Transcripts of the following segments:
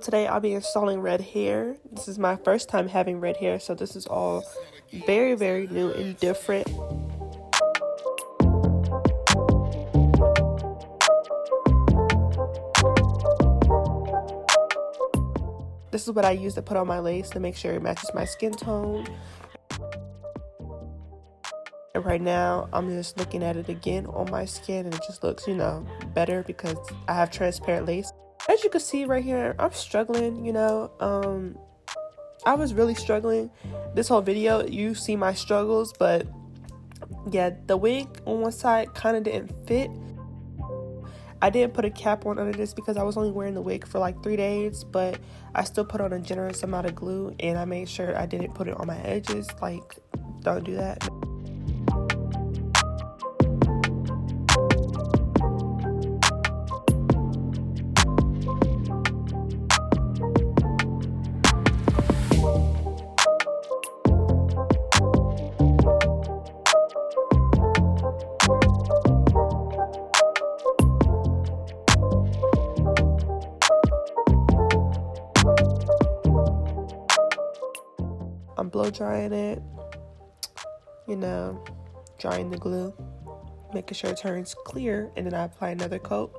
today I'll be installing red hair. This is my first time having red hair, so this is all very, very new and different. This is what I use to put on my lace to make sure it matches my skin tone. And right now, I'm just looking at it again on my skin, and it just looks, better because I have transparent lace. As you can see right here, I'm struggling, I was really struggling. This whole video, you see my struggles, but yeah, the wig on one side kind of didn't fit. I didn't put a cap on under this because I was only wearing the wig for like 3 days, but I still put on a generous amount of glue, and I made sure I didn't put it on my edges. Like, don't do that. I'm blow drying it, drying the glue, making sure it turns clear, and then I apply another coat.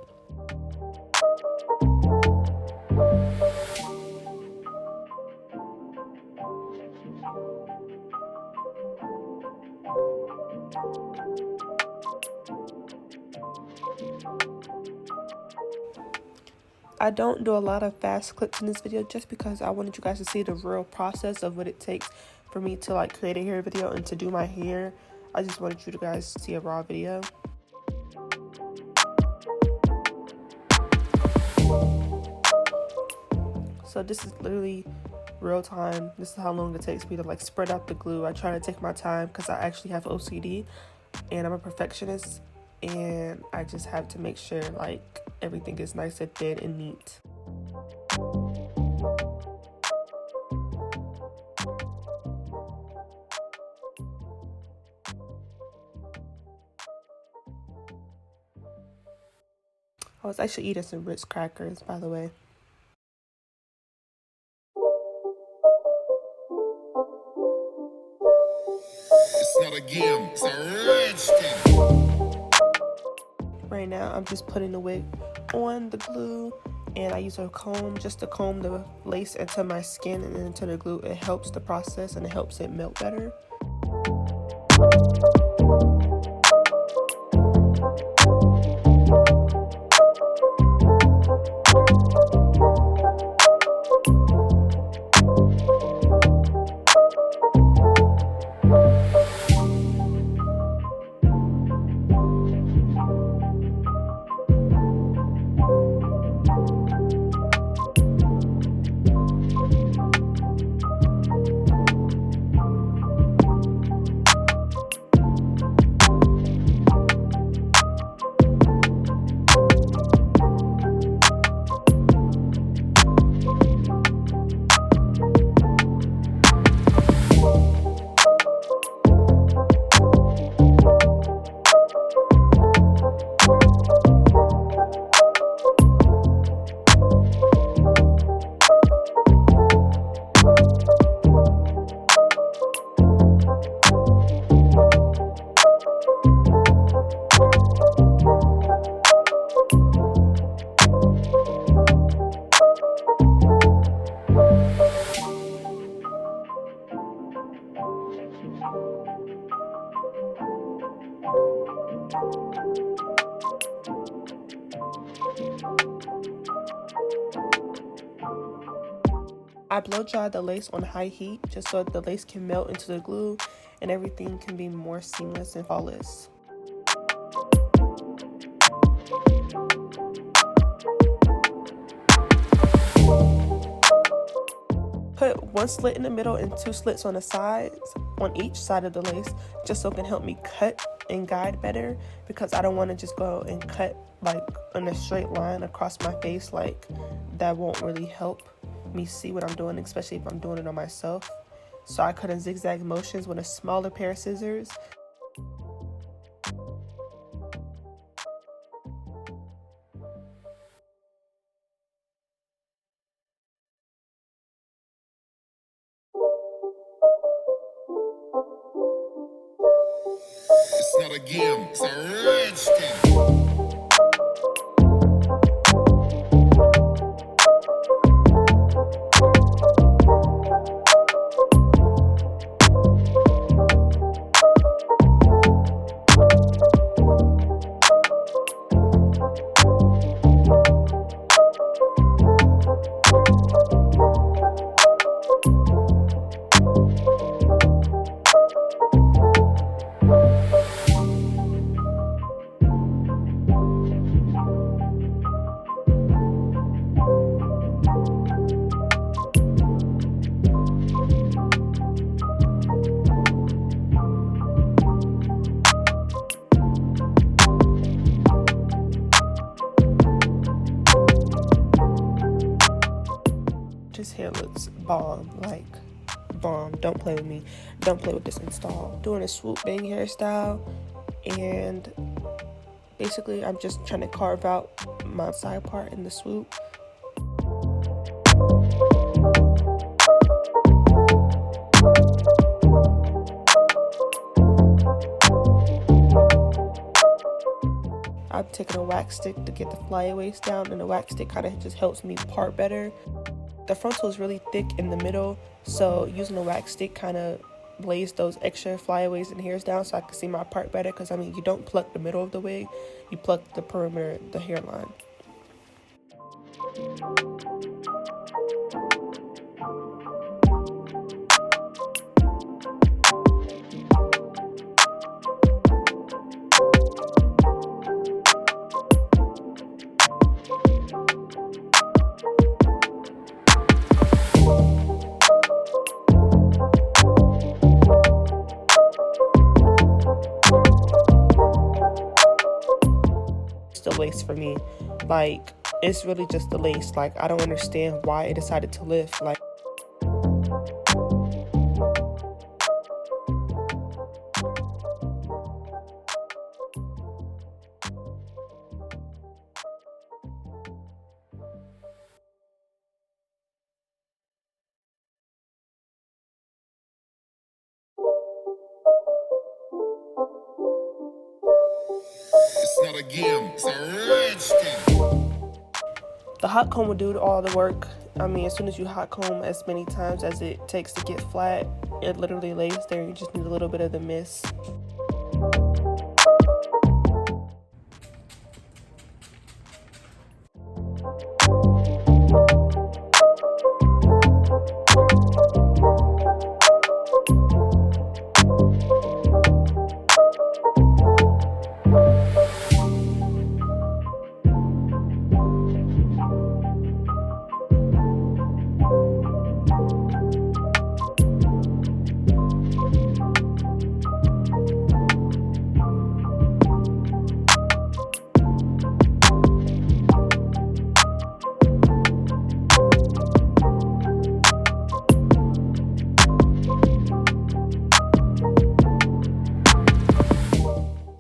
I don't do a lot of fast clips in this video just because I wanted you guys to see the real process of what it takes for me to like create a hair video and to do my hair. I just wanted you guys to see a raw video. So this is literally real time. This is how long it takes me to like spread out the glue. I try to take my time because I actually have OCD and I'm a perfectionist, and I just have to make sure like everything is nice and thin and neat. I was actually eating some Ritz crackers, by the way. It's not a game, it's a rich thing. Right now, I'm just putting the wig on the glue, and I use a comb just to comb the lace into my skin and then into the glue. It helps the process and it helps it melt better. I blow dry the lace on high heat just so the lace can melt into the glue and everything can be more seamless and flawless. Put one slit in the middle and 2 slits on the sides on each side of the lace just so it can help me cut and guide better, because I don't want to just go and cut like in a straight line across my face. Like, that won't really help me see what I'm doing, especially if I'm doing it on myself. So I cut in zigzag motions with a smaller pair of scissors. not a game, it's a rich thing. This hair looks bomb, like bomb. Don't play with me. Don't play with this install. Doing a swoop bang hairstyle, and basically I'm just trying to carve out my side part in the swoop. I'm taking a wax stick to get the flyaways down, and the wax stick kind of just helps me part better. The frontal is really thick in the middle, so using a wax stick kind of lays those extra flyaways and hairs down so I can see my part better, because I mean, you don't pluck the middle of the wig, you pluck the perimeter, the hairline. The lace for me, like, it's really just the lace. Like, I don't understand why it decided to lift. Like, It's not a game, it's a rich thing. the hot comb will do all the work. I mean, as soon as you hot comb as many times as it takes to get flat, it literally lays there. You just need a little bit of the mist.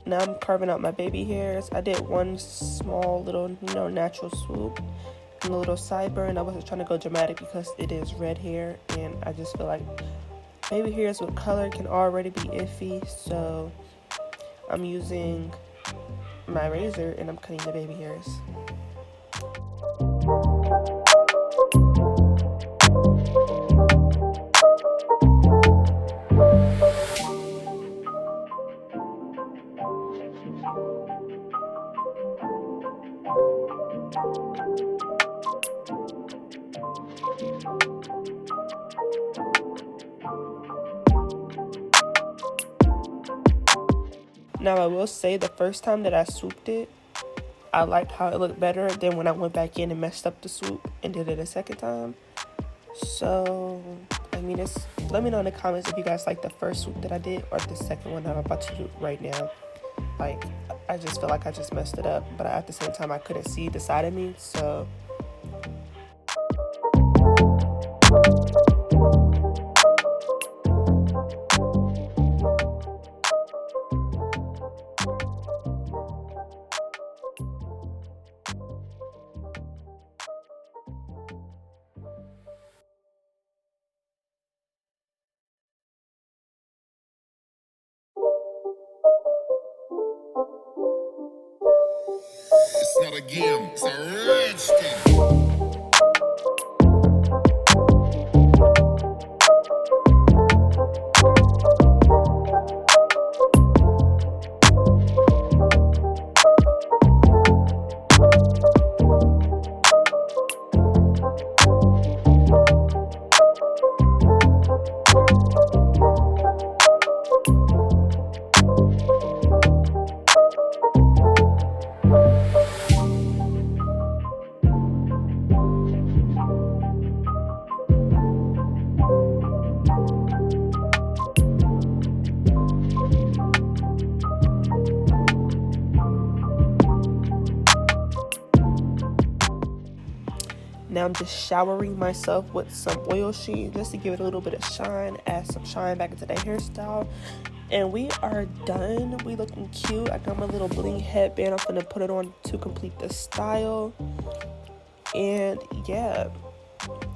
Now I'm carving out my baby hairs. I did one small little, natural swoop and a little sideburn. I wasn't trying to go dramatic because it is red hair, and I just feel like baby hairs with color can already be iffy. So I'm using my razor and I'm cutting the baby hairs. Now I will say, the first time that I swooped it, I liked how it looked better than when I went back in and messed up the swoop and did it a second time. So, I mean, let me know in the comments if you guys like the first swoop that I did or the second one that I'm about to do right now. Like, I just feel like I just messed it up, but at the same time I couldn't see the side of me, so. not a game, it's a rich thing. Now I'm just showering myself with some oil sheen just to give it a little bit of shine, add some shine back into the hairstyle. And we are done. We looking cute. I got my little bling headband. I'm gonna put it on to complete the style. And yeah,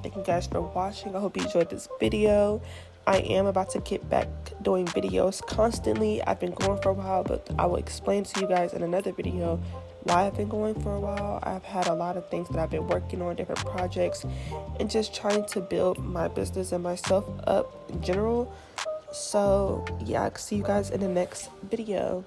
thank you guys for watching. I hope you enjoyed this video. I am about to get back doing videos constantly. I've been going for a while, but I will explain to you guys in another video why I've been going for a while. I've had a lot of things that I've been working on, different projects, and just trying to build my business and myself up in general. So yeah, I'll see you guys in the next video.